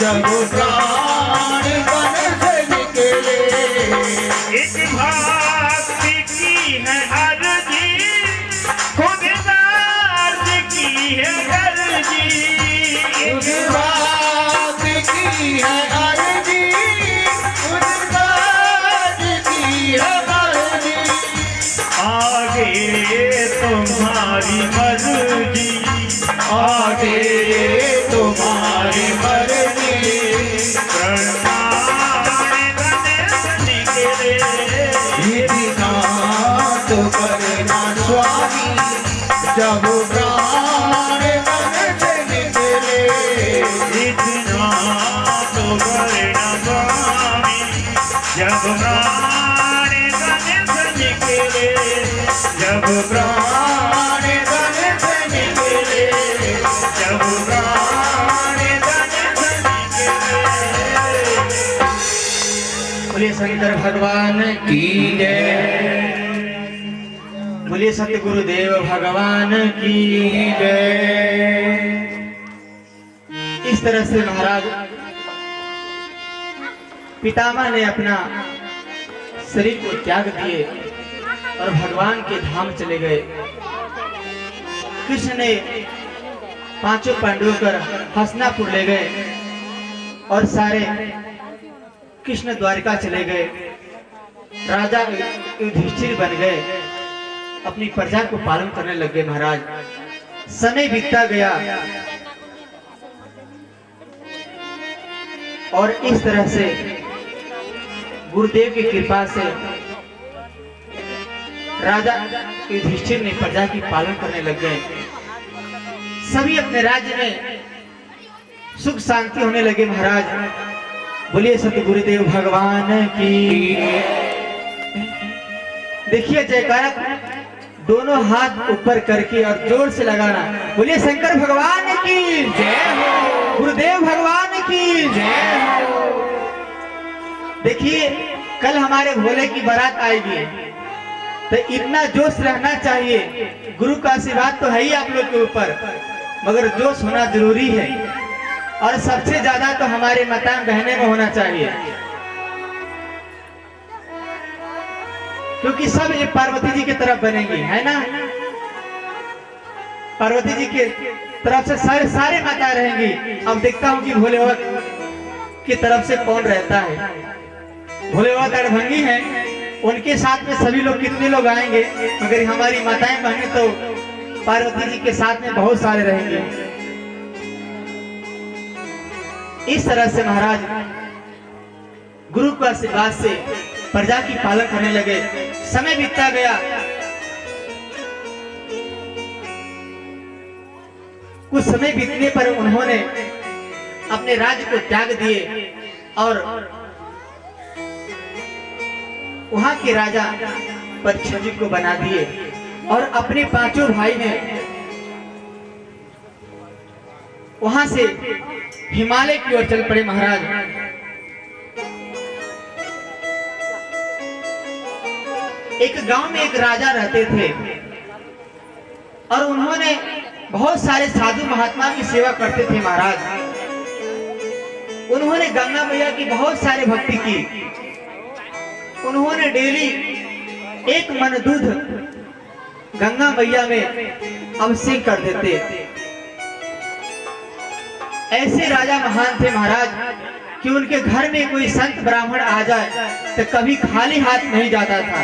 जब प्राण तन से निकले। इस भक्ति की है अर्जी, खुद दर्द की है अर्जी। उस बात की है अर्जी, उस बात की है अर्जी। आगे तुम्हारी मर्जी, आगे तुम्हारी मर्जी। प्राण तन से निकले। इतना तो करना स्वामी, जब प्राण तन से निकले। इतना तो करना स्वामी, जब प्राण तन से निकले। जब प्राण तन से निकले। जब प्राण तन से निकले। बोलिए शंकर भगवान की जय। बोलिए सत्य गुरुदेव भगवान की जय। इस तरह से महाराज पितामह ने अपना शरीर को त्याग दिए और भगवान के धाम चले गए। कृष्ण ने पांचों पांडवों कर हसनापुर ले गए और सारे कृष्ण द्वारिका चले गए। राजा युधिष्ठिर बन गए, अपनी प्रजा को पालन करने लग गए। महाराज समय बीतता गया और इस तरह से गुरुदेव की कृपा से राजा युधिष्ठिर ने प्रजा की पालन करने लग गए। सभी अपने राज्य में सुख शांति होने लगे। महाराज बोलिए सत्य गुरुदेव भगवान की। देखिए जयकारा दोनों हाथ ऊपर करके और जोर से लगाना। बोलिए शंकर भगवान की जय हो, गुरुदेव भगवान की जय हो। देखिए कल हमारे भोले की बारात आएगी, तो इतना जोश रहना चाहिए। गुरु का आशीर्वाद तो है ही आप लोग के ऊपर, मगर जोश होना जरूरी है। और सबसे ज्यादा तो हमारे माता बहने में होना चाहिए, क्योंकि सब ये पार्वती जी की तरफ बनेंगी, है ना। पार्वती जी के तरफ से सारे माता रहेंगी। अब देखता हूँ कि भोले बाबा की तरफ से कौन रहता है। भोले बाबा दड़भंगी हैं, उनके साथ में सभी लोग कितने लोग आएंगे, मगर हमारी माताएं बहनें तो पार्वती जी के साथ में बहुत सारे रहेंगे। इस तरह से महाराज गुरु के आशीर्वाद से प्रजा की पालन करने लगे। समय बीतता गया, कुछ समय बीतने पर उन्होंने अपने राज्य को त्याग दिए और वहां के राजा परीक्षित जी को बना दिए और अपने पांचों भाई ने वहां से हिमालय की ओर चल पड़े। महाराज एक गांव में एक राजा रहते थे और उन्होंने बहुत सारे साधु महात्मा की सेवा करते थे। महाराज उन्होंने गंगा मैया की बहुत सारे भक्ति की। उन्होंने डेली 1 मन दूध गंगा मैया में अभिषेक कर देते। ऐसे राजा महान थे महाराज कि उनके घर में कोई संत ब्राह्मण आ जाए तो कभी खाली हाथ नहीं जाता था।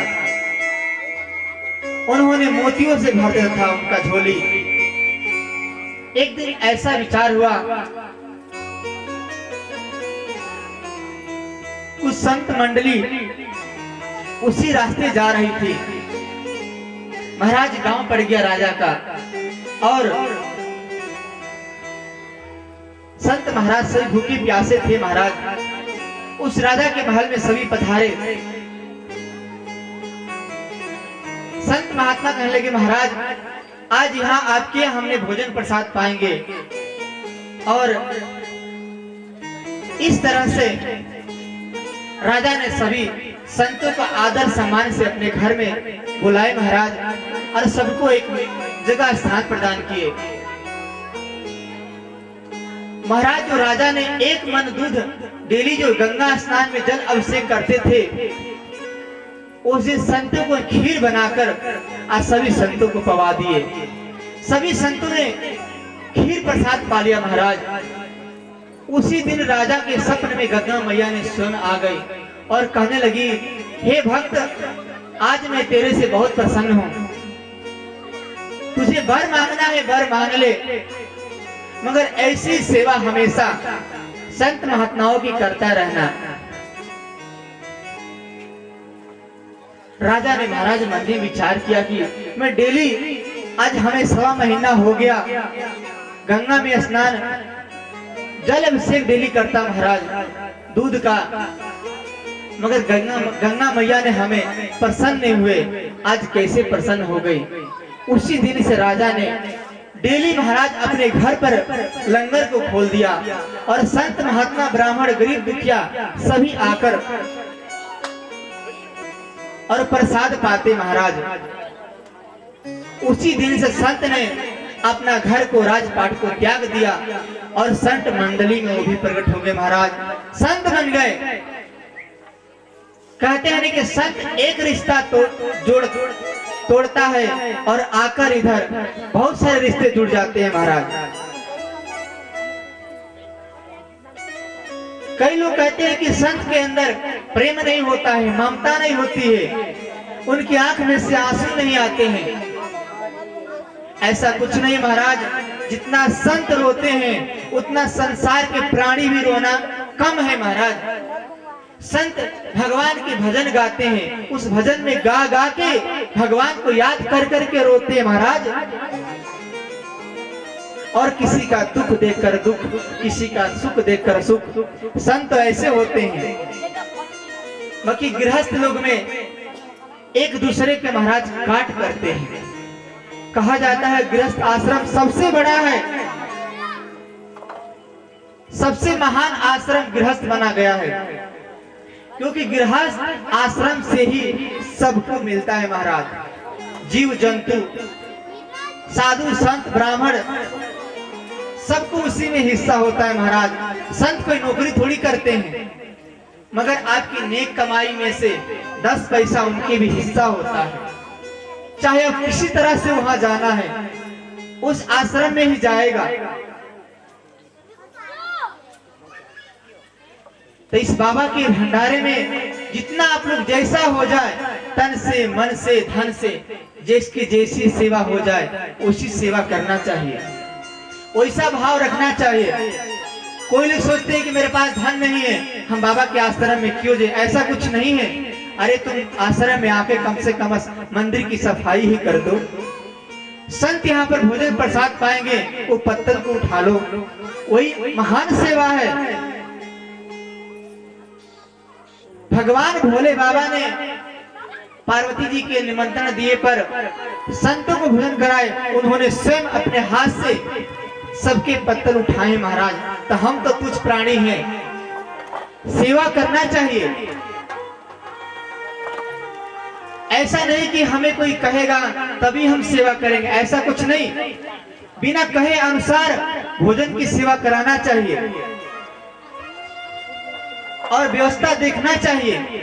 उन्होंने मोतियों से भर दिया था उनका झोली। एक दिन ऐसा विचार हुआ, कुछ संत मंडली उसी रास्ते जा रही थी। महाराज गांव पड़ गया राजा का और संत महाराज सभी भूखे प्यासे थे। महाराज उस राजा के महल में सभी पधारे। संत महात्मा कहने लगे, महाराज आज यहाँ आपके हमने भोजन प्रसाद पाएंगे। और इस तरह से राजा ने सभी संतों का आदर सम्मान से अपने घर में बुलाए महाराज और सबको एक जगह स्थान प्रदान किए। महाराज जो राजा ने एक मन दूध डेली जो गंगा स्नान में जल अभिषेक करते थे, उस दिन संतों को खीर बनाकर आज सभी संतों को पवा दिए। सभी संतों ने खीर प्रसाद पा लिया महाराज। उसी दिन राजा के सपने में गंगा मैया ने स्वयं आ गई और कहने लगी, हे भक्त, आज मैं तेरे से बहुत प्रसन्न हूँ, तुझे वर मांगना है वर मांग ले, मगर ऐसी सेवा हमेशा संत महात्माओं की करता रहना। राजा ने महाराज मन में विचार किया कि मैं डेली, आज हमें 1.25 महीना हो गया गंगा में स्नान जल अभिषेक डेली करता महाराज दूध का, मगर गंगा मैया ने हमें प्रसन्न नहीं हुए, आज कैसे प्रसन्न हो गई। उसी दिन से राजा ने डेली महाराज अपने घर पर लंगर को खोल दिया और संत महात्मा ब्राह्मण गरीब दुखिया सभी आकर और प्रसाद पाते महाराज। उसी दिन से संत ने अपना घर को राजपाट को त्याग दिया और संत मंडली में वो भी प्रकट हो गए महाराज, संत बन गए। कहते हैं कि संत एक रिश्ता तोड़ता है और आकर इधर बहुत सारे रिश्ते जुड़ जाते हैं महाराज। कई लोग कहते हैं कि संत के अंदर प्रेम नहीं होता है, ममता नहीं होती है, उनकी आंख में से आंसू नहीं आते हैं। ऐसा कुछ नहीं महाराज, जितना संत रोते हैं उतना संसार के प्राणी भी रोना कम है महाराज। संत भगवान के भजन गाते हैं, उस भजन में गा गा के भगवान को याद कर कर के रोते हैं महाराज। और किसी का दुख देखकर दुख, किसी का सुख देखकर सुख, संत ऐसे होते हैं। बाकी गृहस्थ लोग में एक दूसरे के महाराज काट करते हैं। कहा जाता है गृहस्थ आश्रम सबसे बड़ा है, सबसे महान आश्रम गृहस्थ बना गया है, क्योंकि गृहस्थ आश्रम से ही सबको मिलता है महाराज। जीव जंतु, साधु संत ब्राह्मण सबको उसी में हिस्सा होता है महाराज। संत कोई नौकरी थोड़ी करते हैं, मगर आपकी नेक कमाई में से 10 पैसा उनके भी हिस्सा होता है। चाहे अब किसी तरह से वहां जाना है, उस आश्रम में ही जाएगा। तो इस बाबा के भंडारे में जितना आप लोग जैसा हो जाए, तन से मन से धन से जिसकी जैसी सेवा हो जाए उसी सेवा करना चाहिए, वैसा भाव रखना चाहिए। कोई लोग सोचते हैं कि मेरे पास धन नहीं है, हम बाबा के आश्रम में क्यों जाए, ऐसा कुछ नहीं है। अरे तुम आश्रम में आके कम से कम मंदिर की सफाई ही कर दो। संत यहाँ पर भोजन प्रसाद पाएंगे, वो पत्थर को उठा लो, वही महान सेवा है। भगवान भोले बाबा ने पार्वती जी के निमंत्रण दिए पर संतों को भोजन कराए, उन्होंने स्वयं अपने हाथ से सबके पत्थर उठाए महाराज। तो हम तो तुच्छ प्राणी हैं, सेवा करना चाहिए। ऐसा नहीं कि हमें कोई कहेगा तभी हम सेवा करेंगे, ऐसा कुछ नहीं। बिना कहे अनुसार भोजन की सेवा कराना चाहिए और व्यवस्था देखना चाहिए।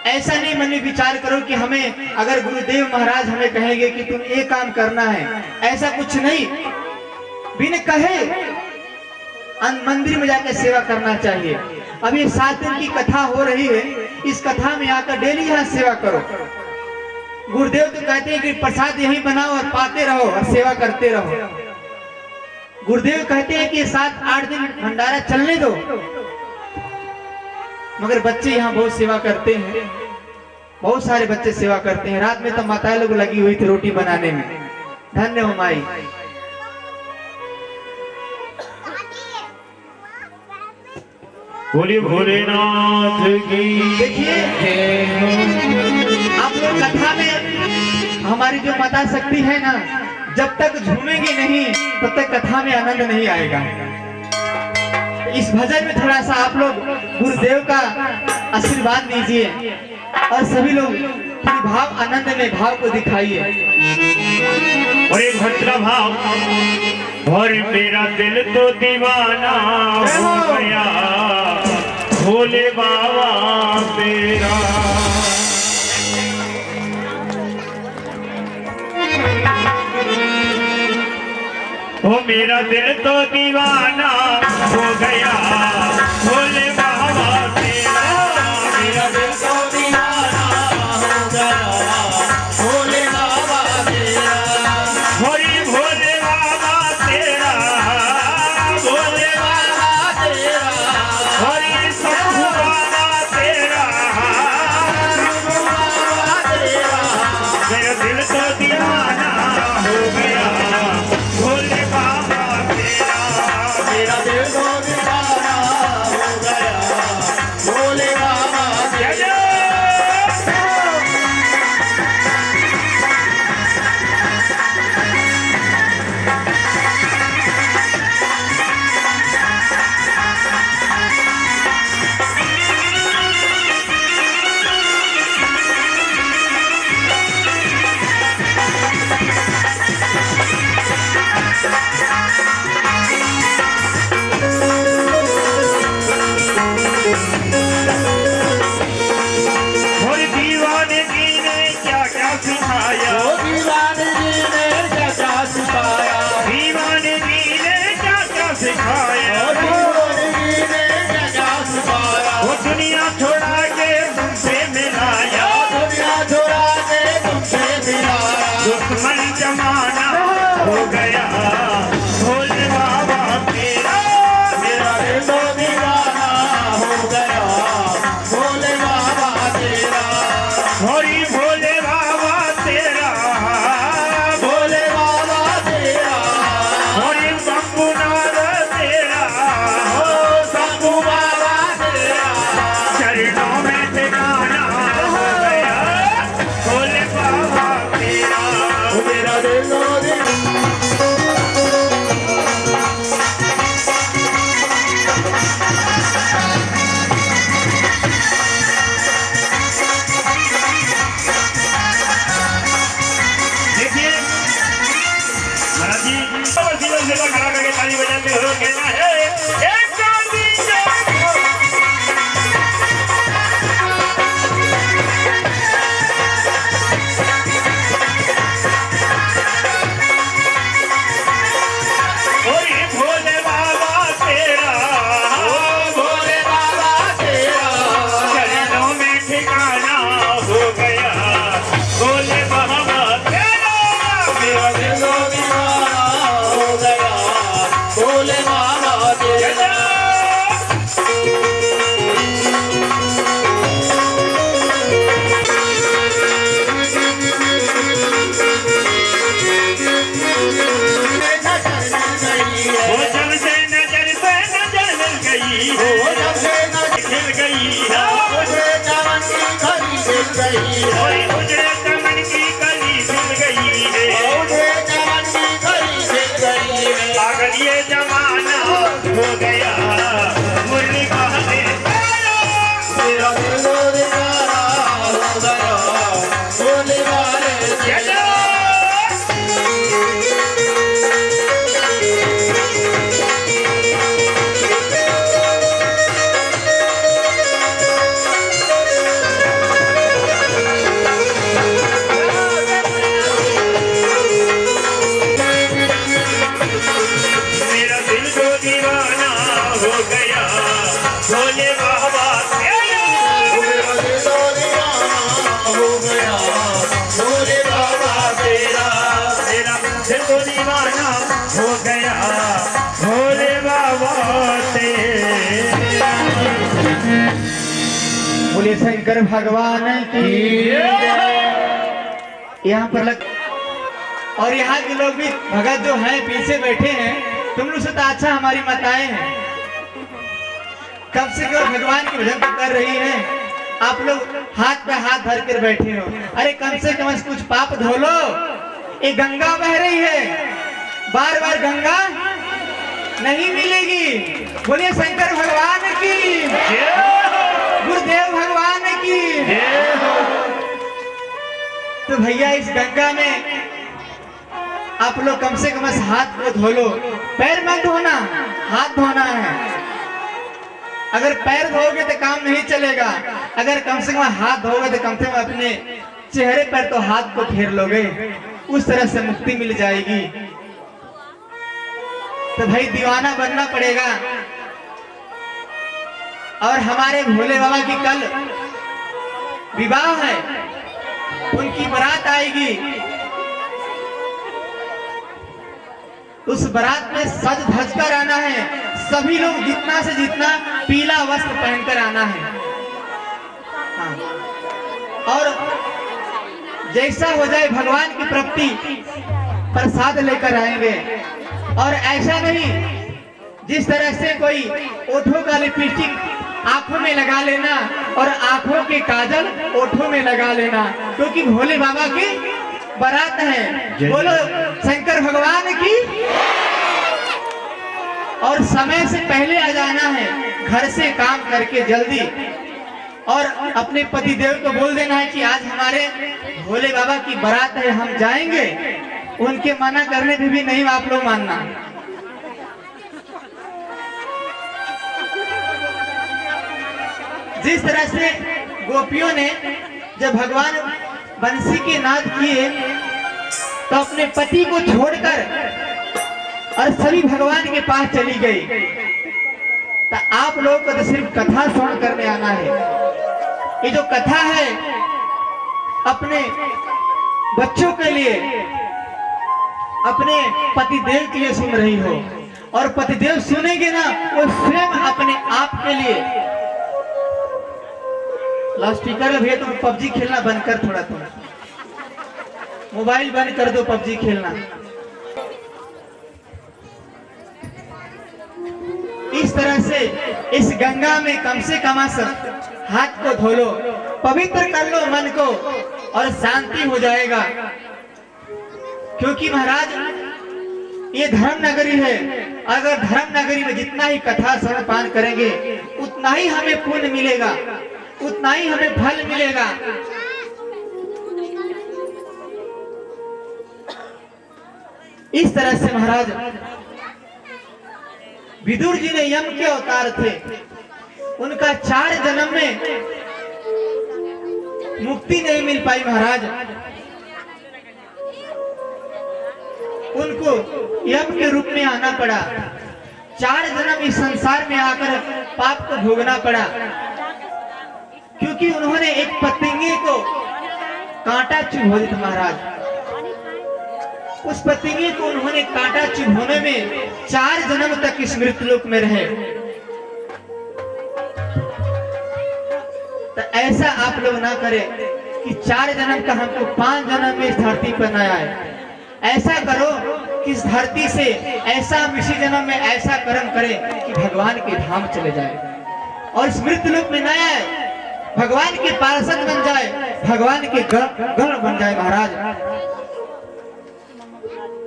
ऐसा नहीं मन में विचार करो कि हमें अगर गुरुदेव महाराज हमें कहेंगे कि तुम ये काम करना है, ऐसा कुछ नहीं। बिना कहे मंदिर में जाकर सेवा करना चाहिए। अभी 7 दिन की कथा हो रही है, इस कथा में आकर डेली यहाँ सेवा करो। गुरुदेव तो कहते हैं कि प्रसाद यहीं बनाओ और पाते रहो और सेवा करते रहो। गुरुदेव कहते हैं कि 7-8 दिन भंडारा चलने दो, मगर बच्चे यहाँ बहुत सेवा करते हैं, बहुत सारे बच्चे सेवा करते हैं। रात में तो माताएं लोग लगी हुई थी रोटी बनाने में। धन्य हो माई। बोले भोलेनाथ की। देखिए आप लोग कथा में हमारी जो माता शक्ति है ना, जब तक झूमेंगे नहीं तब तक कथा में आनंद नहीं आएगा। इस भजन में थोड़ा सा आप लोग गुरुदेव का आशीर्वाद लीजिए और सभी लोग पूरी भाव आनंद में भाव को दिखाइए। और एक भद्र भाव और मेरा दिल तो दीवाना हो गया भोले बाबा तेरा। ओ मेरा दिल तो दीवाना हो गया भोले बाबा तेरा। मेरा दिल तो दीवाना हो गया भोले बाबा तेरा। हरि भोले बाबा तेरा भोले बाबा तेरा। हरि शंभु बाबा तेरा शंभु बाबा तेरा। मेरा दिल तो दीवाना हो गया भोले बाबा तेरा। मेरा दिल तो दीवाना हो गया भोले बाबा तेरा। और दीवानगी ने क्या क्या सिखाया। दीवानगी ने क्या क्या सिखाया। दीवानगी ने क्या क्या सिखाया। दीवानगी ने क्या क्या सिखाया। वो दुनिया छोड़ा के तुमसे मिलाया। दुनिया छोड़ा के तुमसे मिलाया। दुश्मन जमाना हो गया भोले बाबा तेरा। मेरा दिल तो दीवाना हो गया भोले बाबा तेरा। हरि भोले बाबा तेरा भोले बाबा तेरा। हरि शंभुनाथ तेरा हो शंभु बाबा तेरा। चरणों में ठिकाना हो गया भोले बाबा तेरा। मेरा दिल तो देखिए महाराज जी जीवन सेवा खड़ा करके ताली बजाते हो कहना है एक गांधी भोले बाबा तेरा भोले बाबा तेरा। चरणों में ठिकाना हो गया भोले बाबा तेरा। मेरा दिल तो दीवाना हो गया भोले बाबा तेरा। वो जब से नजर मिल गई हो जब से नजर खिल गई है। मुझे चमन की कली खिल गई है। मुझे चमन की कली खिल गई है। मुझे चमन की कली खिल गई है। पागल ये जमाना हो गया मुरली कहते मेरा दिल तो दीवाना हो गया भोले वाले तेरा। मेरा दिल तो दीवाना हो गया भोले बाबा तेरा। मेरा दिल तो दीवाना हो गया भोले बाबा तेरा। मेरा दिल तो दीवाना हो गया भोले बाबा तेरा। बोले शंकर भगवान की। यहाँ पर लग और यहाँ के लोग भी भगत जो हैं पीछे बैठे हैं। तुम लोग से तो अच्छा हमारी माताएं हैं कब से क्यों भगवान की भजन कर रही हैं। आप लोग हाथ पे हाथ धर कर बैठे हो। अरे कम से कम कुछ पाप धो लो। ये गंगा बह रही है बार बार गंगा नहीं मिलेगी। बोलिए शंकर भगवान की गुरुदेव भगवान की। तो भैया इस गंगा में आप लोग कम से कम हाथ को धो लो। पैर मत धोना, हाथ धोना है। अगर पैर धोगे तो काम नहीं चलेगा, अगर कम से कम हाथ धोगे तो कम से कम अपने चेहरे पर तो हाथ को फेर लोगे, उस तरह से मुक्ति मिल जाएगी। तो भाई दीवाना बनना पड़ेगा। और हमारे भोले बाबा की कल विवाह है, उनकी बारात आएगी। उस बारात में सज धज कर आना है। सभी लोग जितना से जितना पीला वस्त्र पहनकर आना है। हाँ। और जैसा हो जाए भगवान की प्राप्ति प्रसाद लेकर आएंगे। और ऐसा नहीं जिस तरह से कोई ओठों का लिपस्टिक आंखों में लगा लेना और आंखों के काजल ओठों में लगा लेना, क्योंकि भोले बाबा की बारात है। बोलो शंकर भगवान की। और समय से पहले आ जाना है, घर से काम करके जल्दी। और अपने पति देव को बोल देना है कि आज हमारे भोले बाबा की बारात है, हम जाएंगे। उनके मना करने पे भी नहीं आप लोग मानना। जिस तरह से गोपियों ने जब भगवान बंसी के नाद किए तो अपने पति को छोड़कर और सभी भगवान के पास चली गई। तो आप लोगों को तो सिर्फ कथा श्रवण करने आना है। ये जो कथा है अपने बच्चों के लिए, अपने पतिदेव के लिए सुन रही हो। और पतिदेव सुनेंगे ना, वो स्वयं अपने आप के लिए। लाउड स्पीकर भैया तुम पबजी खेलना बंद कर, थोड़ा तुम मोबाइल बंद कर दो, पबजी खेलना। इस तरह से इस गंगा में कम से कम हाथ को धो लो, पवित्र कर लो मन को और शांति हो जाएगा। क्योंकि महाराज ये धर्म नगरी है। अगर धर्म नगरी में जितना ही कथा श्रवण पान करेंगे उतना ही हमें पुण्य मिलेगा, उतना ही हमें फल मिलेगा। इस तरह से महाराज विदुर जी ने यम के अवतार थे। उनका 4 जन्म में मुक्ति नहीं मिल पाई महाराज। उनको यम के रूप में आना पड़ा। 4 जन्म इस संसार में आकर पाप को भोगना पड़ा, क्योंकि उन्होंने एक पतंगे को कांटा चुभो दिया महाराज। उस पतंगे को उन्होंने कांटा चुभोने में 4 जन्म तक इस मृत्युलोक में रहे। तो ऐसा आप लोग ना करें कि 4 जन्म का हमको 5 जन्म में इस धरती पर न आए। ऐसा करो कि इस धरती से ऐसा इसी जन्म में ऐसा कर्म करें कि भगवान के धाम चले जाए और इस मृत्युलोक में न आए, भगवान के पार्षद बन जाए, भगवान के गण बन जाए महाराज।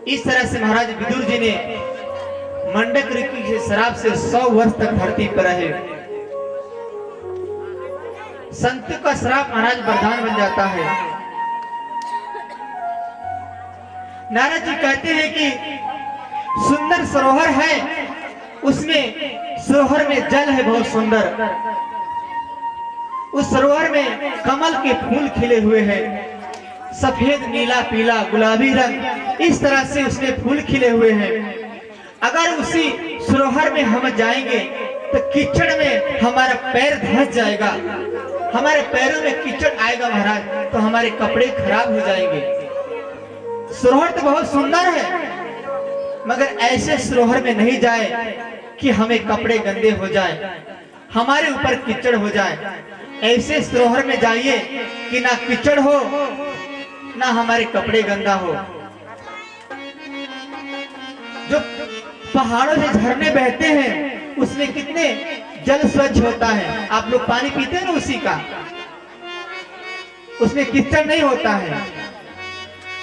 इस तरह से महाराज विदुर जी ने मंडक ऋषि के श्राप से 100 वर्ष तक धरती पर रहे। संत का श्राप महाराज वरदान बन जाता है। नारद जी कहते हैं कि सुंदर सरोवर है, उसमें सरोवर में जल है बहुत सुंदर। उस सरोवर में कमल के फूल खिले हुए हैं, सफेद नीला पीला गुलाबी रंग, इस तरह से उसमें फूल खिले हुए हैं। अगर उसी सरोवर में हम जाएंगे तो कीचड़ में हमारा पैर धंस जाएगा, हमारे पैरों में कीचड़ आएगा महाराज, तो हमारे कपड़े खराब हो जाएंगे। सरोवर तो बहुत सुंदर है, मगर ऐसे सरोवर में नहीं जाए कि हमें कपड़े गंदे हो जाए, हमारे ऊपर कीचड़ हो जाए। ऐसे सरोवर में जाइए कि ना कीचड़ हो ना हमारे कपड़े गंदा हो। जो पहाड़ों से झरने बहते हैं उसमें कितने जल स्वच्छ होता है, आप लोग पानी पीते हैं ना उसी का, उसमें कीचड़ नहीं होता है।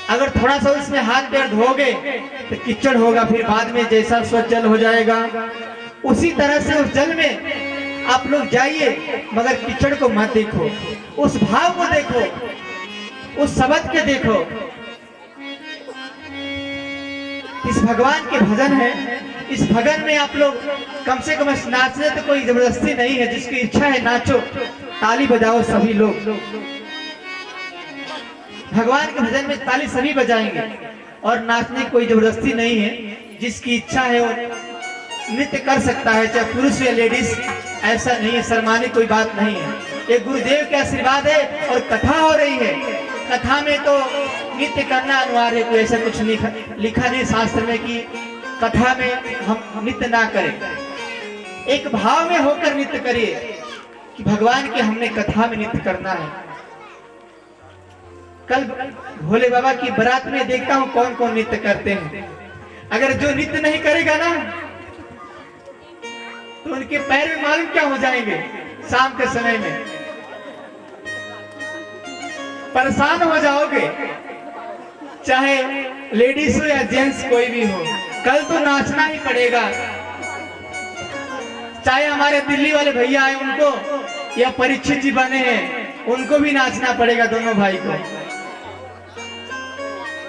अगर थोड़ा सा उसमें हाथ पैर धोगे तो कीचड़ होगा, फिर बाद में जैसा स्वच्छ जल हो जाएगा। उसी तरह से उस जल में आप लोग जाइए, मगर कीचड़ को मत देखो, उस भाव को देखो, उस शब्द के देखो। इस भगवान के भजन है। इस भजन में आप लोग कम से कम नाचने तो कोई जबरदस्ती नहीं है, जिसकी इच्छा है नाचो, ताली बजाओ सभी लोग। भगवान के भजन में ताली सभी बजाएंगे और नाचने की कोई जबरदस्ती नहीं है। जिसकी इच्छा है वो नृत्य कर सकता है, चाहे पुरुष या लेडीज, ऐसा नहीं है, शर्माने कोई बात नहीं है। ये गुरुदेव के आशीर्वाद है और कथा हो रही है। कथा में तो नृत्य करना अनिवार्य है, कोई ऐसा कुछ लिखा नहीं शास्त्र में कि कथा में हम नृत्य ना करें। एक भाव में होकर नृत्य करिए कि भगवान के हमने कथा में नृत्य करना है। कल भोले बाबा की बारात में देखता हूँ कौन कौन नृत्य करते हैं। अगर जो नृत्य नहीं करेगा ना तो उनके पैर में मालूम क्या हो जाएंगे, शाम के समय में परेशान हो जाओगे, चाहे लेडीज हो या जेंट्स कोई भी हो। कल तो नाचना ही पड़ेगा, चाहे हमारे दिल्ली वाले भैया आए उनको या परीक्षित जी बने हैं उनको भी नाचना पड़ेगा, दोनों भाई को।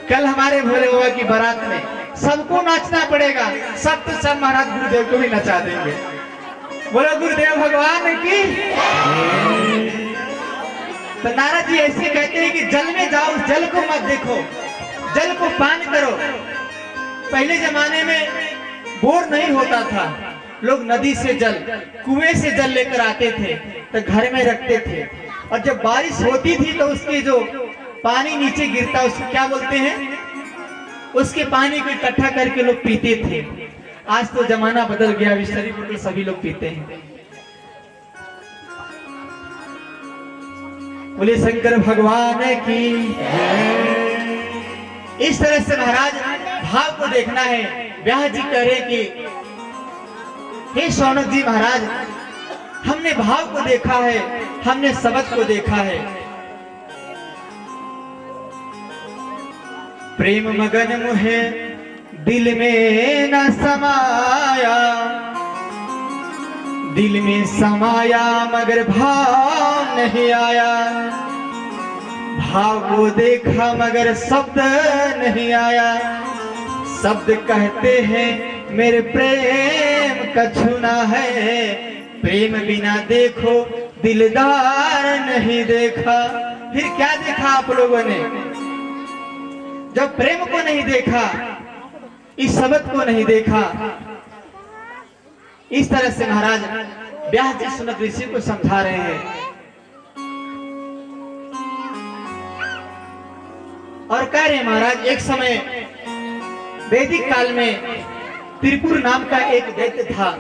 कल हमारे भोले बाबा की बारात में सबको नाचना पड़ेगा, सब तो सब महाराज गुरुदेव को भी नचा देंगे। बोलो गुरुदेव भगवान की। तो नारद जी ऐसे कहते हैं कि जल में जाओ, जल को मत देखो, जल को पान करो। पहले जमाने में बोर नहीं होता था, लोग नदी से जल, कुएं से जल लेकर आते थे तो घर में रखते थे, और जब बारिश होती थी तो उसके जो पानी नीचे गिरता उसको क्या बोलते हैं, उसके पानी को इकट्ठा करके लोग पीते थे। आज तो जमाना बदल गया, बिसलरी बोतल सभी लोग पीते हैं। बोले शंकर भगवान की। इस तरह से महाराज भाव को देखना है। व्यास जी कह रहे कि हे शौनक जी महाराज, हमने भाव को देखा है, हमने शब्द को देखा है। प्रेम मगन मुहे दिल में न समाया, दिल में समाया मगर भाव नहीं आया, भाव को देखा मगर शब्द नहीं आया। शब्द कहते हैं मेरे प्रेम कछुना है, प्रेम बिना देखो दिलदार नहीं देखा। फिर क्या देखा आप लोगों ने? जब प्रेम को नहीं देखा, इस शब्द को नहीं देखा। इस तरह से महाराज व्यास जी सुनक ऋषि को समझा रहे हैं। और कह रहे महाराज, एक समय वैदिक काल में त्रिपुर नाम का एक दैत्य था।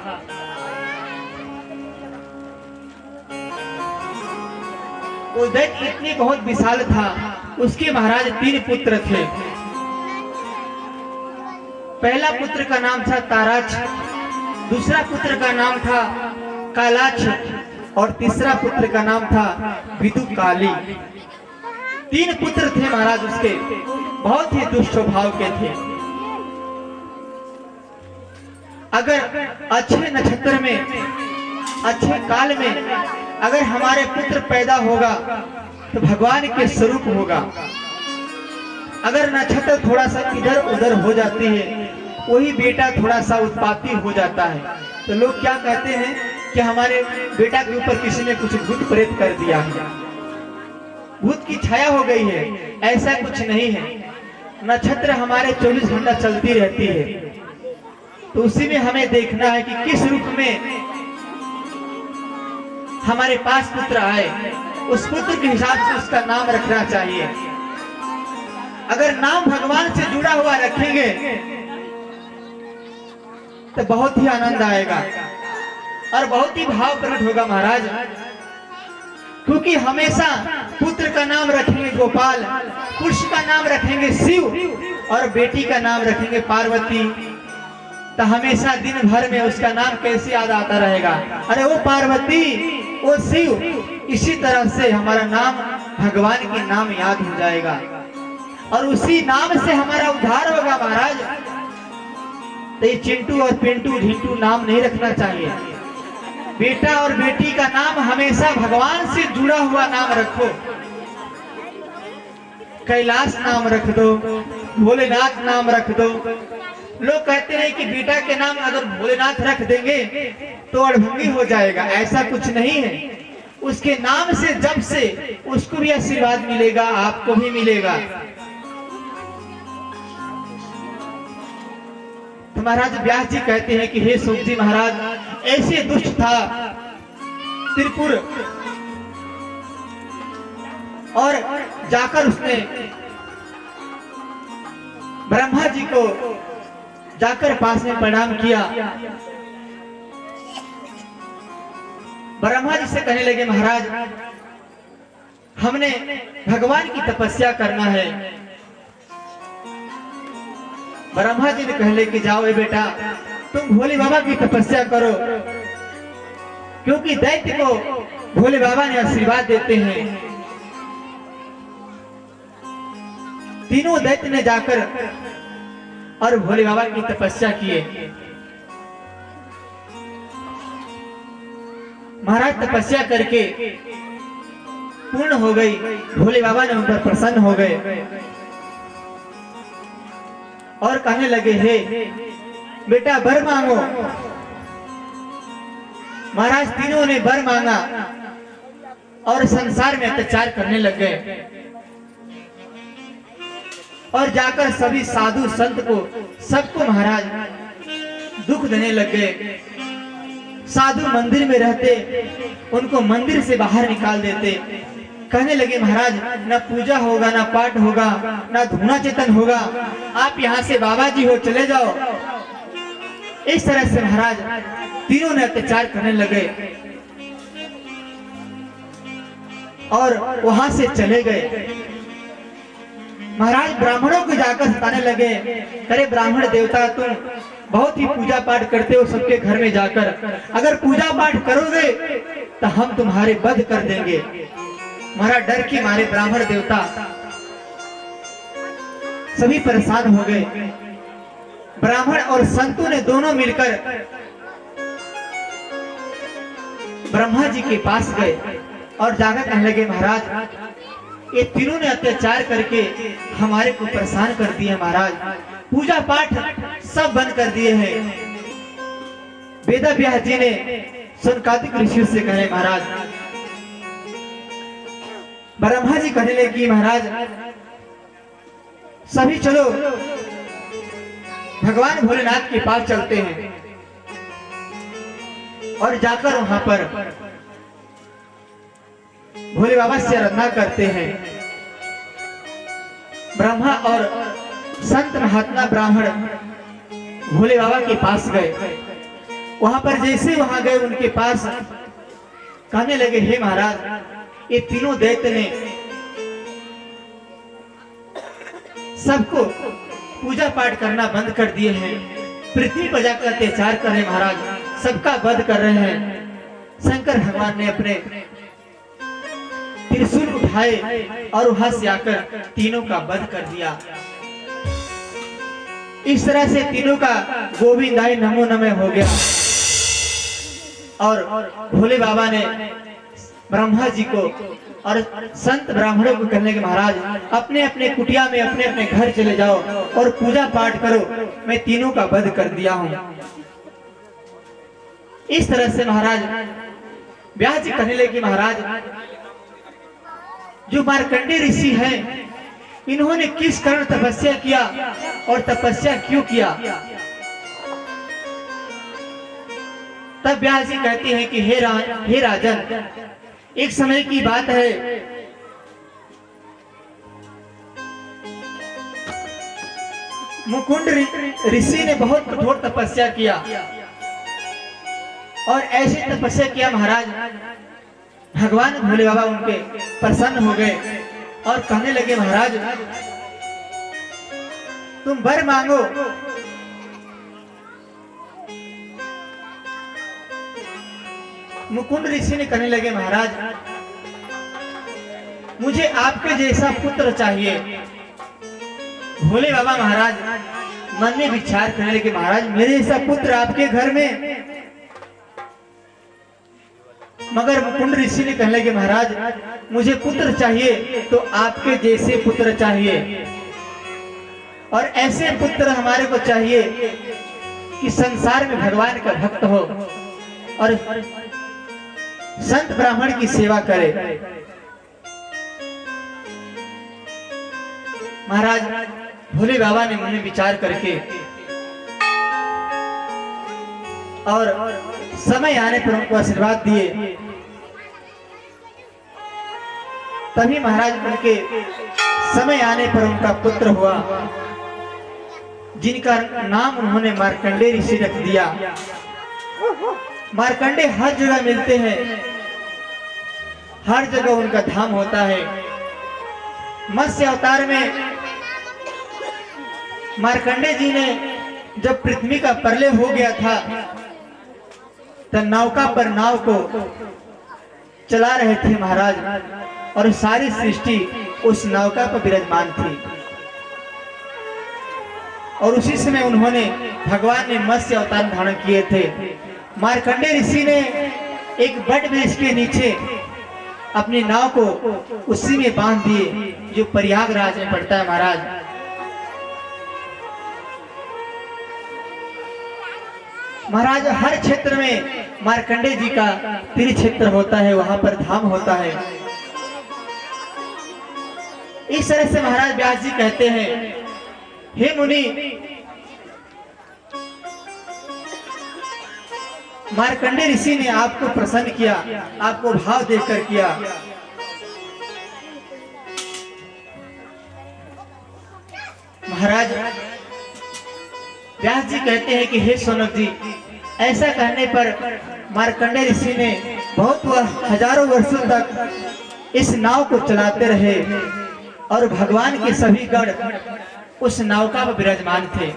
वो दैत्य इतनी बहुत विशाल था, उसके महाराज 3 पुत्र थे। पहला पुत्र का नाम था ताराक्ष, दूसरा पुत्र का नाम था कालाक्ष और तीसरा पुत्र का नाम था विदुकाली। 3 पुत्र थे महाराज उसके, बहुत ही दुष्ट स्वभाव के थे। अगर अच्छे नक्षत्र में, अच्छे काल में अगर हमारे पुत्र पैदा होगा तो भगवान के स्वरूप होगा। अगर नक्षत्र थोड़ा सा इधर उधर हो जाती है, वही बेटा थोड़ा सा उत्पाती हो जाता है, तो लोग क्या कहते हैं कि हमारे बेटा के ऊपर किसी ने कुछ भूत प्रेत कर दिया है, भूत की छाया हो गई है। ऐसा कुछ नहीं है। नक्षत्र हमारे 24 घंटा चलती रहती है, तो उसी में हमें देखना है कि किस रूप में हमारे पास पुत्र आए, उस पुत्र के हिसाब से उसका नाम रखना चाहिए। अगर नाम भगवान से जुड़ा हुआ रखेंगे तो बहुत ही आनंद आएगा और बहुत ही भाव प्रकट होगा महाराज। क्योंकि हमेशा पुत्र का नाम रखेंगे गोपाल, पुरुष का नाम रखेंगे शिव और बेटी का नाम रखेंगे पार्वती, तो हमेशा दिन भर में उसका नाम कैसे याद आता रहेगा, अरे वो पार्वती, वो शिव। इसी तरह से हमारा नाम भगवान के नाम याद हो जाएगा और उसी नाम से हमारा उद्धार होगा महाराज। तो ये चिंटू और पिंटू ढिंटू नाम नहीं रखना चाहिए। बेटा और बेटी का नाम हमेशा भगवान से जुड़ा हुआ नाम रखो। कैलाश नाम रख दो, भोलेनाथ नाम रख दो, लोग कहते हैं कि बेटा के नाम अगर भोलेनाथ रख देंगे तो अड़भंगी हो जाएगा। ऐसा कुछ नहीं है, उसके नाम से जब से उसको भी आशीर्वाद मिलेगा, आपको भी मिलेगा। तो महाराज व्यास जी कहते हैं कि हे सूत जी महाराज, ऐसे दुष्ट था त्रिपुर, और जाकर उसने ब्रह्मा जी को जाकर पास में प्रणाम किया। ब्रह्मा जी से कहने लगे महाराज, हमने भगवान की तपस्या करना है। ब्रह्मा जी ने कहले कि जाओ ए बेटा, तुम भोले बाबा की तपस्या करो, क्योंकि दैत्य को भोले बाबा ने आशीर्वाद देते हैं। तीनों दैत्य ने जाकर और भोले बाबा की तपस्या किए। महाराज तपस्या करके पूर्ण हो गई, भोले बाबा ने उन पर प्रसन्न हो गए और कहने लगे, हे बेटा वर मांगो। महाराज तीनों ने वर मांगा और संसार में अत्याचार करने लग गए और जाकर सभी साधु संत को, सबको महाराज दुख देने लग गए। साधु मंदिर में रहते, उनको मंदिर से बाहर निकाल देते। कहने लगे महाराज, ना पूजा होगा, ना पाठ होगा, ना धूना चेतन होगा, आप यहाँ से बाबा जी हो चले जाओ। इस तरह से महाराज तीनों ने अत्याचार करने लगे और वहां से चले गए। महाराज ब्राह्मणों को जाकर सताने लगे, अरे ब्राह्मण देवता, तुम बहुत ही पूजा पाठ करते हो सबके घर में जाकर, अगर पूजा पाठ करोगे तो हम तुम्हारे वध कर देंगे। महाराज डर के मारे ब्राह्मण देवता सभी परेशान हो गए। ब्राह्मण और संतों ने दोनों मिलकर ब्रह्मा जी के पास गए और जाकर कहने लगे, महाराज ये तीनों ने अत्याचार करके हमारे को परेशान कर दिए। महाराज पूजा पाठ सब बंद कर दिए हैं। वेद व्यास जी ने सनकादिक ऋषि से कहे, महाराज ब्रह्मा जी कहने लगे कि महाराज सभी चलो भगवान भोलेनाथ के पास चलते हैं और जाकर वहां पर भोले बाबा से आराधना करते हैं। ब्रह्मा और संत महात्मा ब्राह्मण भोले बाबा के पास गए। वहां पर जैसे वहां गए उनके पास कहने लगे, हे महाराज ये तीनों दैत्य ने सबको पूजा पाठ करना बंद कर दिए हैं, पृथ्वी पर जाकर अत्याचार कर रहे, महाराज सबका वध कर रहे हैं। शंकर भगवान ने अपने त्रिशूल उठाए और वहां से आकर तीनों का वध कर दिया। इस तरह से तीनों का गोविंदाय नमो नमः हो गया और भोले बाबा ने ब्रह्मा जी को और संत ब्राह्मणों को कहने के, महाराज अपने अपने कुटिया में अपने अपने घर चले जाओ और पूजा पाठ करो, मैं तीनों का वध कर दिया हूं। इस तरह से महाराज व्यास जी कहने लगे, महाराज जो मार्कंडेय ऋषि हैं इन्होंने किस कारण तपस्या किया और तपस्या क्यों किया। तब व्यास जी कहते हैं कि हे राजन, एक समय की बात है, मुकुंद ऋषि ने बहुत कठोर तपस्या किया और ऐसे तपस्या किया महाराज भगवान भोले बाबा उनके प्रसन्न हो गए और कहने लगे, महाराज तुम वर मांगो। मुकुंद ऋषि ने कहने लगे, महाराज मुझे आपके जैसा पुत्र चाहिए। भोले बाबा महाराज मन में विचार करने लगे, महाराज मेरे जैसा पुत्र आपके घर में। मगर मुकुंद ऋषि ने कहने लगे, महाराज मुझे पुत्र चाहिए तो आपके जैसे पुत्र चाहिए। और ऐसे पुत्र हमारे को चाहिए कि संसार में भगवान का भक्त हो और संत ब्राह्मण की सेवा करे। महाराज भोले बाबा ने मन में विचार करके और समय आने पर उनको आशीर्वाद दिए। तभी महाराज उनके समय आने पर उनका पुत्र हुआ, जिनका नाम उन्होंने मार्कंडेय ऋषि रख दिया। मार्कंडेय हर जगह मिलते हैं, हर जगह उनका धाम होता है। मत्स्य अवतार में मार्कंडेय जी ने जब पृथ्वी का प्रलय हो गया था तो नौका पर नाव को चला रहे थे महाराज, और सारी सृष्टि उस नौका पर विराजमान थी। और उसी समय उन्होंने भगवान ने मत्स्य अवतार धारण किए थे। मार्कंडेय ऋषि ने एक बट वृक्ष के नीचे अपनी नाव को उसी में बांध दिए, जो प्रयागराज में पड़ता है महाराज। महाराज हर क्षेत्र में मार्कंडेय जी का तीर्थ क्षेत्र होता है, वहां पर धाम होता है। इस तरह से महाराज व्यास जी कहते हैं, हे मुनि, मार्कंडेय ऋषि ने आपको प्रसन्न किया, आपको भाव देकर किया। महाराज व्यास जी कहते हैं कि हे सोनक जी, ऐसा कहने पर मार्कंडेय ऋषि ने बहुत हजारों वर्षों तक इस नाव को चलाते रहे और भगवान के सभी गण उस नौका पर विराजमान थे।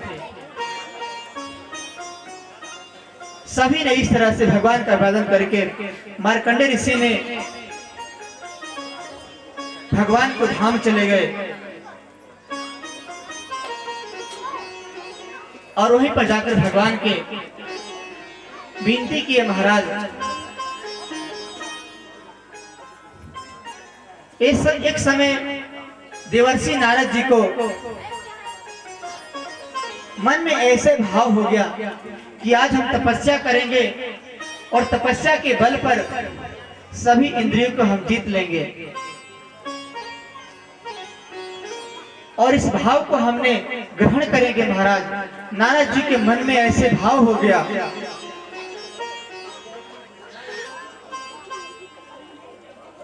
सभी ने इस तरह से भगवान का आराधन करके मार्कंडेय ऋषि ने भगवान को धाम चले गए और वहीं पर जाकर भगवान के विनती किए, महाराज एक समय देवर्षि नारद जी को मन में ऐसे भाव हो गया कि आज हम तपस्या करेंगे और तपस्या के बल पर सभी इंद्रियों को हम जीत लेंगे। और इस भाव को हमने ग्रहण करेंगे। महाराज नारद जी के मन में ऐसे भाव हो गया।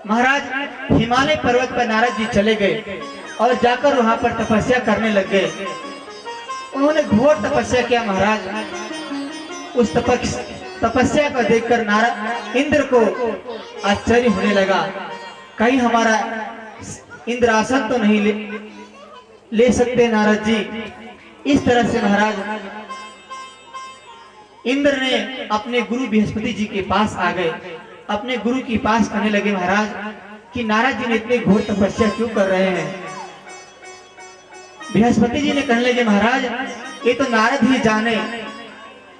महाराज हिमालय पर्वत पर नारद जी चले गए और जाकर वहां पर तपस्या करने लग गए। उन्होंने घोर तपस्या किया। महाराज उस तपस्या को देखकर नारद इंद्र को आश्चर्य होने लगा, कहीं हमारा इंद्रासन तो नहीं ले सकते नारद जी। इस तरह से महाराज इंद्र ने अपने गुरु बृहस्पति जी के पास आ गए, अपने गुरु के पास कहने लगे, महाराज कि नारद जी ने इतनी घोर तपस्या क्यों कर रहे हैं। बृहस्पति जी ने कहने लगे, महाराज ये तो नारद ही जाने,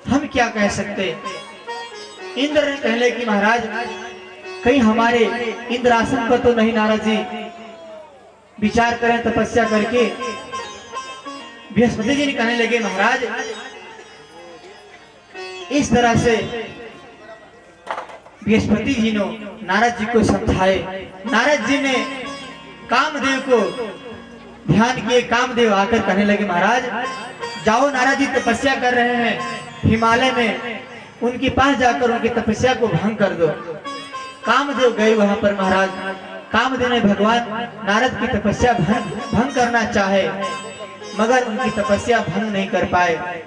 हम क्या कह सकते। इंद्र ने कहने लगे कि महाराज कहीं हमारे इंद्रासन पर तो नहीं नारद जी, विचार करें तपस्या करके। बृहस्पति जी ने कहने लगे, महाराज इस तरह से बृहस्पति जी ने नारद जी को समझाए। नारद जी ने कामदेव को ध्यान किए। कामदेव आकर कहने लगे, महाराज जाओ, नारद जी तपस्या कर रहे हैं हिमालय में, उनके पास जाकर उनकी तपस्या को भंग कर दो। कामदेव गए वहां पर। महाराज कामदेव ने भगवान नारद की तपस्या भंग करना चाहे, मगर उनकी तपस्या भंग नहीं कर पाए।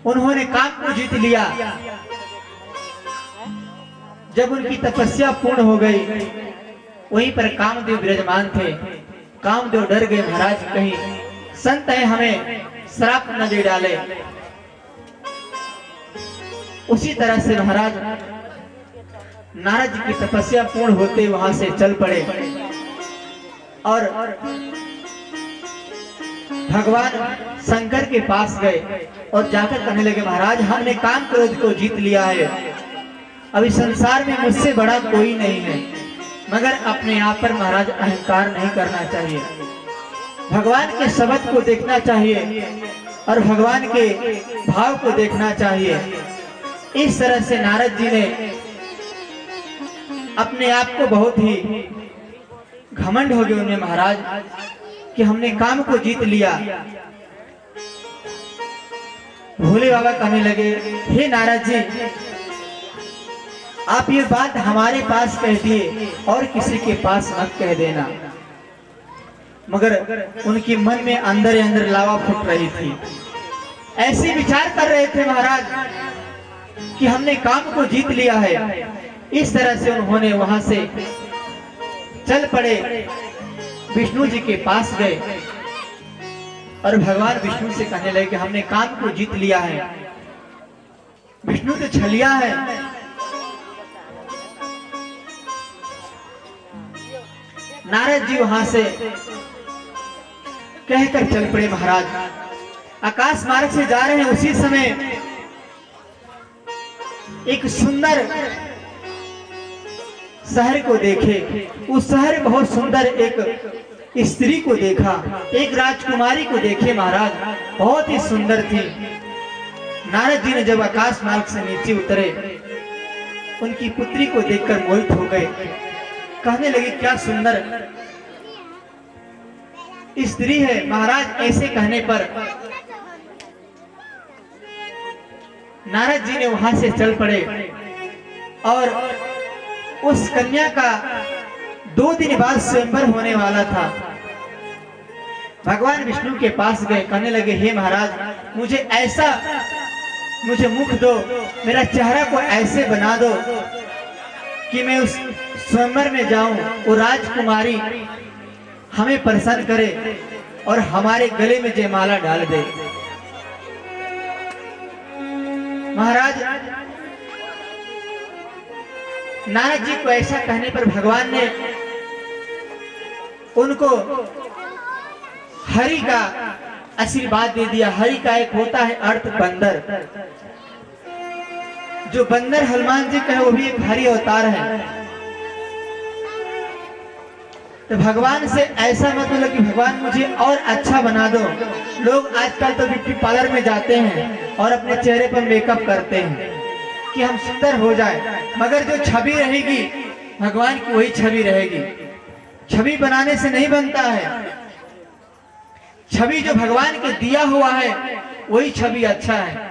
उन्होंने काम को जीत लिया। जब उनकी तपस्या पूर्ण हो गई, वहीं पर कामदेव विराजमान थे। कामदेव डर गए, महाराज कहीं संत है हमें श्राप न दे डाले। उसी तरह से महाराज नारद जी की तपस्या पूर्ण होते वहां से चल पड़े और भगवान शंकर के पास गए और जाकर कहने लगे, महाराज हमने काम क्रोध को जीत लिया है, अभी संसार में मुझसे बड़ा कोई नहीं है, मगर अपने आप पर महाराज अहंकार नहीं करना चाहिए। भगवान के शब्द को देखना चाहिए और भगवान के भाव को देखना चाहिए। इस तरह से नारद जी ने अपने आप को बहुत ही घमंड हो गए उन्हें महाराज कि हमने काम को जीत लिया। भोले बाबा कहने लगे, हे नारद जी, आप ये बात हमारे पास कह दिए और किसी के पास मत कह देना। मगर उनकी मन में अंदर अंदर लावा फूट रही थी। ऐसे विचार कर रहे थे महाराज कि हमने काम को जीत लिया है। इस तरह से उन्होंने वहां से चल पड़े, विष्णु जी के पास गए और भगवान विष्णु से कहने लगे कि हमने काम को जीत लिया है। विष्णु तो छलिया है। नारद जी वहां से कहकर चल पड़े महाराज। आकाश मार्ग से जा रहे हैं, उसी समय एक सुंदर शहर को देखे। उस शहर में बहुत सुंदर एक स्त्री को देखा, एक राजकुमारी को देखे महाराज, बहुत ही सुंदर थी। नारद जी ने जब आकाश मार्ग से नीचे उतरे, उनकी पुत्री को देखकर मोहित हो गए। कहने लगे, क्या सुंदर स्त्री है महाराज। ऐसे कहने पर नारद जी ने वहां से चल पड़े और उस कन्या का 2 दिन बाद स्वयंवर होने वाला था। भगवान विष्णु के पास गए, कहने लगे, हे महाराज, मुझे मुख दो, मेरा चेहरा को ऐसे बना दो कि मैं उस स्वयंवर में जाऊं, वो राजकुमारी हमें प्रसन्न करे और हमारे गले में जयमाला डाल दे। महाराज, नारद जी को ऐसा कहने पर भगवान ने उनको हरि का आशीर्वाद दे दिया। हरि का एक होता है अर्थ बंदर। जो बंदर हनुमान जी का है वो भी एक हरि अवतार है। तो भगवान से ऐसा मत बोलो कि भगवान मुझे और अच्छा बना दो। लोग आजकल तो ब्यूटी पार्लर में जाते हैं और अपने चेहरे पर मेकअप करते हैं कि हम सुंदर हो जाए, मगर जो छवि रहेगी भगवान की वही छवि रहेगी। छवि बनाने से नहीं बनता है। छवि जो भगवान के दिया हुआ है वही छवि अच्छा है।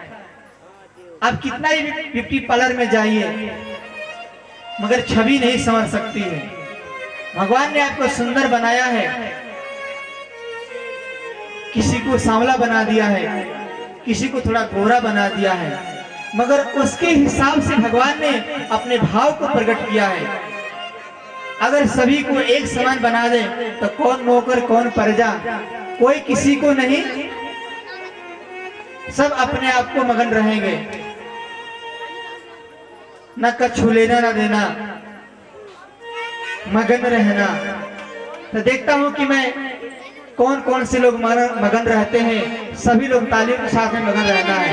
आप कितना ही ब्यूटी पार्लर में जाइए मगर छवि नहीं समझ सकती है। भगवान ने आपको सुंदर बनाया है, किसी को सांवला बना दिया है, किसी को थोड़ा गोरा बना दिया है, मगर उसके हिसाब से भगवान ने अपने भाव को प्रकट किया है। अगर सभी को एक समान बना दे तो कौन नौकर कौन प्रजा, कोई किसी को नहीं, सब अपने आप को मगन रहेंगे, न कछु लेना न देना, मगन रहना। तो देखता हूं कि मैं कौन कौन से लोग मगन रहते हैं। सभी लोग तालियों के साथ में मगन रहना है।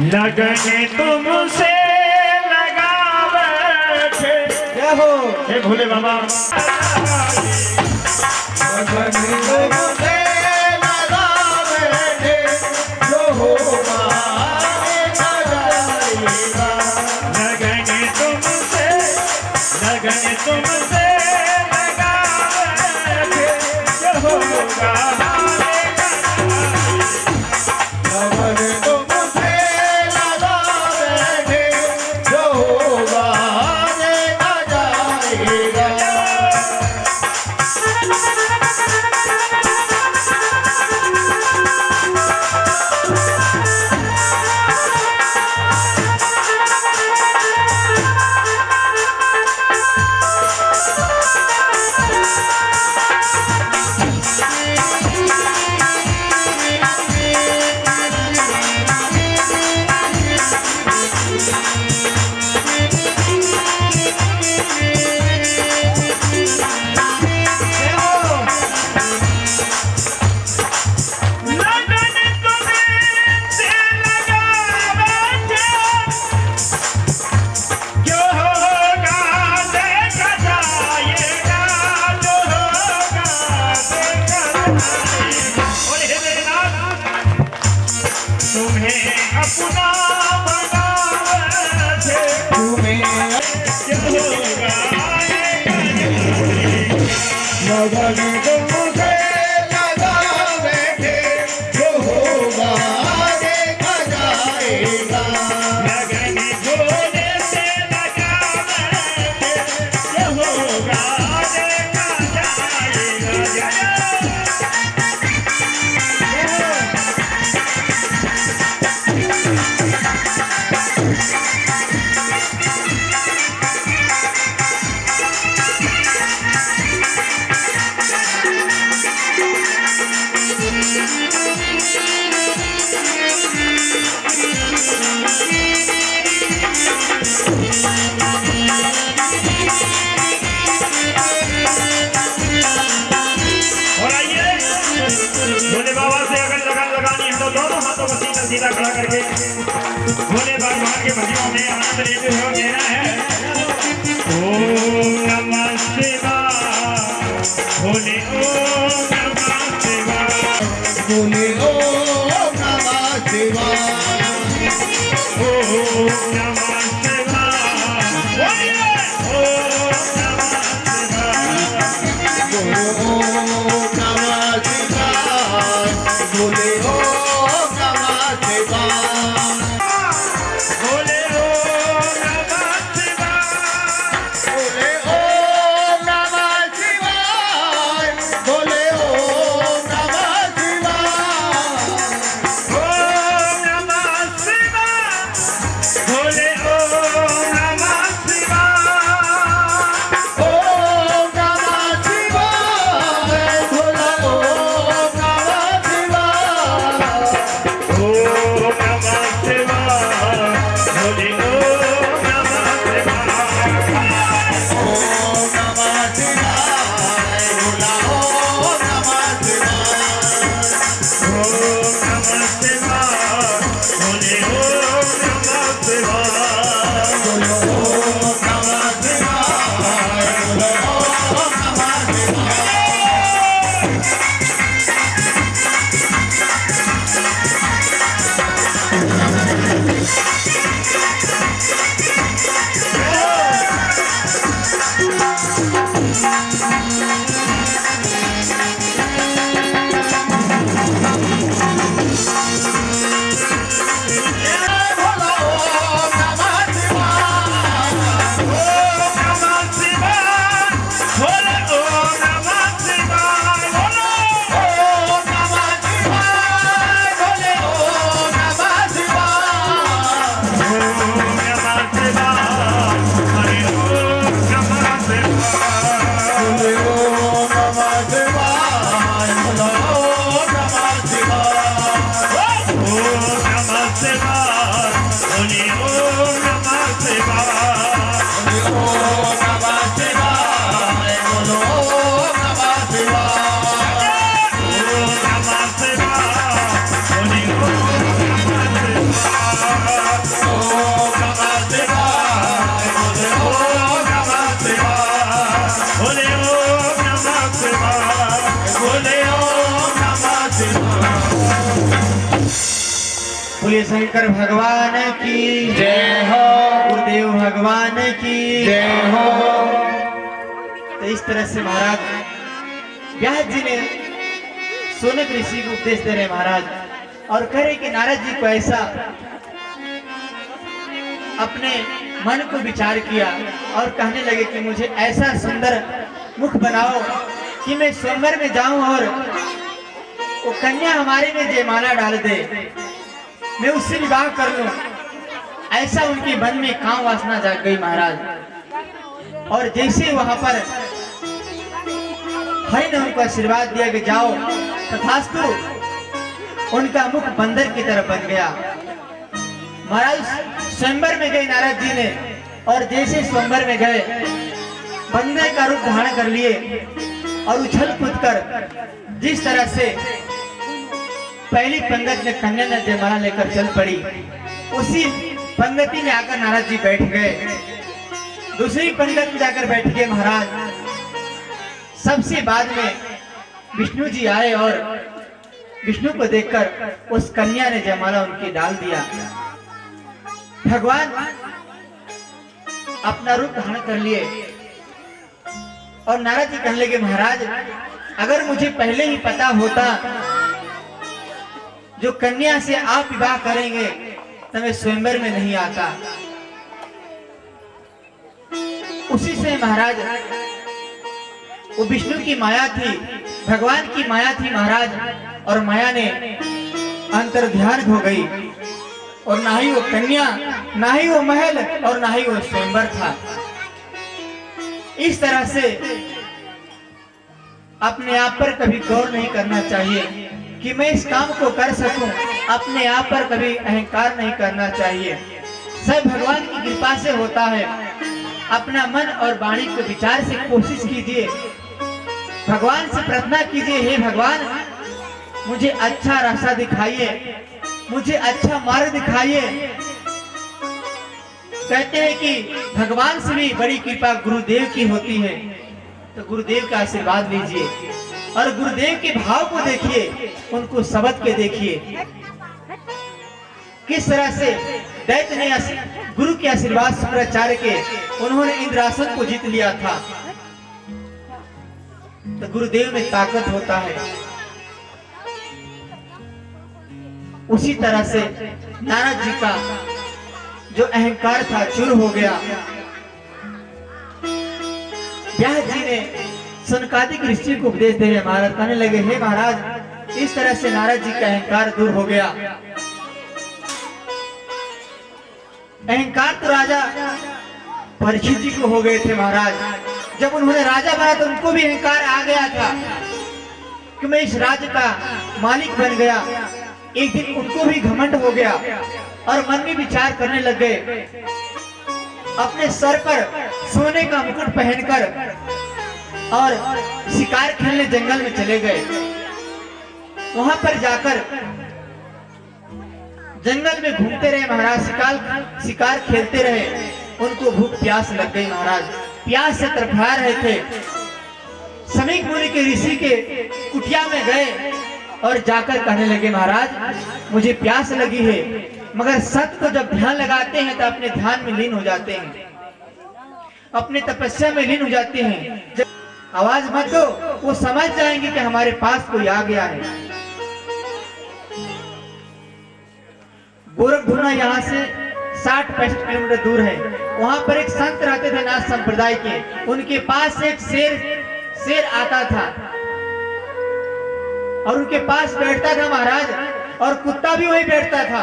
लगन तुमसे लगा बैठे, जय हो हे भोले बाबा। लगन तुमसे लगा बैठे, जो होगा देखा जाएगा। लगन तुमसे लगा बैठे, जो होगा लगन तुमसे लगा बैठे, जो होगा देखा जाएगा। लगन तुमसे लगा बैठे जो होगा देखा जाएगा लगन झोले से लगा बैठे जो होगा देखा जाएगा। और आइए भोले बाबा से अगर लगन लगानी है तो दोनों हाथों को सीधा सीधा खड़ा करके भोले भगवान के भजनों में आनंद लेते हुए कहना है ओम नमः शिवाय भोले ओम नमः शिवाय बोले ओम नमः शिवाय ओम नमः शिवाय बोलिए ओम नमः शिवाय बोले ओम नमः शिवाय बोले ओम नमः शिवाय बोले ओम नमः शिवाय बोले ओम नमः शिवाय बोलिए शंकर भगवान की जय हो गुरुदेव भगवान की जय हो। तो इस तरह से महाराज व्यास जी ने सोनक ऋषि को उपदेश दे रहे महाराज, और कह रहे कि नारद जी को ऐसा अपने मन को विचार किया और कहने लगे कि मुझे ऐसा सुंदर मुख बनाओ कि मैं स्वयंवर में जाऊं और वो कन्या हमारे में जयमाला डाल दे, मैं उससे विवाह कर लूं। ऐसा उनके मन में काम वासना जाग गई महाराज। और जैसे वहां पर हरि ने उनको आशीर्वाद दिया कि जाओ, तथास्तु उनका मुख बंदर की तरह बन गया। महाराज स्वयंवर में गए नारद जी ने, और जैसे स्वयंवर में गए बंदर का रूप धारण कर लिए और उछल कूद कर जिस तरह से पहली पंगत में कन्या ने जयमाला लेकर चल पड़ी, उसी पंगति में आकर नारद जी बैठ गए। दूसरी पंगत में जाकर बैठ गए महाराज। सबसे बाद में विष्णु जी आए और विष्णु को देखकर उस कन्या ने जयमाला उनकी डाल दिया। भगवान अपना रूप धारण कर लिए और नारद जी कहने लगे, महाराज अगर मुझे पहले ही पता होता जो कन्या से आप विवाह करेंगे तो मैं स्वयंवर में नहीं आता। उसी से महाराज वो विष्णु की माया थी, भगवान की माया थी महाराज, और माया ने अंतर्ध्यान हो गई और ना ही वो कन्या, ना ही वो महल और ना ही वो स्वयंवर था। इस तरह से अपने आप पर कभी गौर नहीं करना चाहिए कि मैं इस काम को कर सकूं। अपने आप पर कभी अहंकार नहीं करना चाहिए। सब भगवान की कृपा से होता है। अपना मन और वाणी को विचार से कोशिश कीजिए, भगवान से प्रार्थना कीजिए, हे भगवान मुझे अच्छा रास्ता दिखाइए, मुझे अच्छा मार्ग दिखाइए। कहते हैं कि भगवान से भी बड़ी कृपा गुरुदेव की होती है, तो गुरुदेव का आशीर्वाद लीजिए और गुरुदेव के भाव को देखिए, उनको शब्द के देखिए किस तरह से दैत्य ने गुरु के आशीर्वाद शुक्राचार्य के उन्होंने इंद्रासन को जीत लिया था। तो गुरुदेव में ताकत होता है। उसी तरह से नारद जी का जो अहंकार था चूर हो गया। व्यास जी ने सनकादिक ऋषि को उपदेश दे महाराज, कहने लगे, हे महाराज इस तरह से नारद जी का अहंकार दूर हो गया। अहंकार तो राजा परीक्षित जी को हो गए थे महाराज। जब उन्होंने राजा बना तो उनको भी अहंकार आ गया था कि मैं इस राज्य का मालिक बन गया। एक दिन उनको भी घमंड हो गया और मन में विचार करने लग गए। अपने सर पर सोने का मुकुट पहनकर और शिकार खेलने जंगल में चले गए। वहां पर जाकर जंगल में घूमते रहे महाराज, शिकार खेलते रहे। उनको भूख प्यास लग गई महाराज, प्यास से तड़फड़ा रहे थे। समीक मुनि के ऋषि के कुटिया में गए और जाकर कहने लगे, महाराज मुझे प्यास लगी है। मगर सत्य को जब ध्यान लगाते हैं तो अपने ध्यान में लीन हो जाते हैं, अपने तपस्या में लीन हो जाते हैं। जब आवाज मत दो, वो समझ जाएंगे कि हमारे पास कोई आ गया है। गोरखधुना यहाँ से 60-65 किलोमीटर दूर है। वहां पर एक संत रहते थे नाथ संप्रदाय के, उनके पास एक शेर आता था और उनके पास बैठता था महाराज, और कुत्ता भी वहीं बैठता था।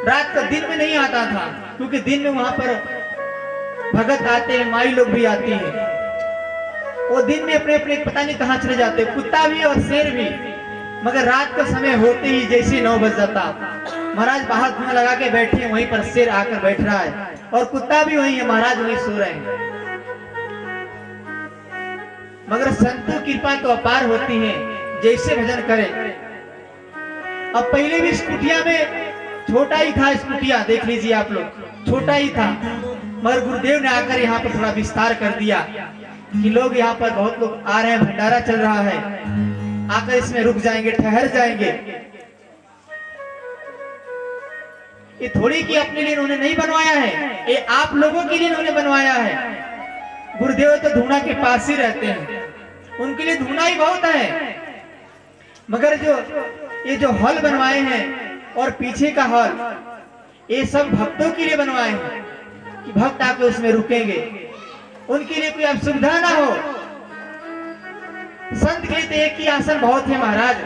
रात का दिन में नहीं आता था, क्योंकि दिन में वहां पर भगत आते हैं, माई लोग भी आती हैं। वो दिन में अपने अपने पता नहीं कहां चले जाते, कुत्ता भी और शेर भी। मगर रात का समय होते ही जैसे 9 बज जाता, महाराज बाहर धुआं लगा के बैठे हैं, वहीं पर शेर आकर बैठ रहा है और कुत्ता भी वहीं है, महाराज वहीं सो रहे हैं। मगर संतों की कृपा तो अपार होती है, जैसे भजन करें। अब पहले भी इस कुटिया में छोटा ही था, इस कुटिया देख लीजिए आप लोग, छोटा ही था। मगर गुरुदेव ने आकर यहाँ पर थोड़ा विस्तार कर दिया कि लोग यहाँ पर बहुत लोग आ रहे हैं, भंडारा चल रहा है, आकर इसमें रुक जाएंगे, ठहर जाएंगे। ये थोड़ी कि अपने लिए उन्होंने नहीं बनवाया है, ये आप लोगों के लिए उन्होंने बनवाया है। गुरुदेव तो धूना के पास ही रहते हैं, उनके लिए धूना ही बहुत है। मगर ये जो हॉल बनवाए हैं और पीछे का हॉल, ये सब भक्तों के लिए बनवाए हैं कि भक्त आके उसमें रुकेंगे, उनके लिए कोई असुविधा ना हो। संत के लिए तो एक ही आसन बहुत है महाराज।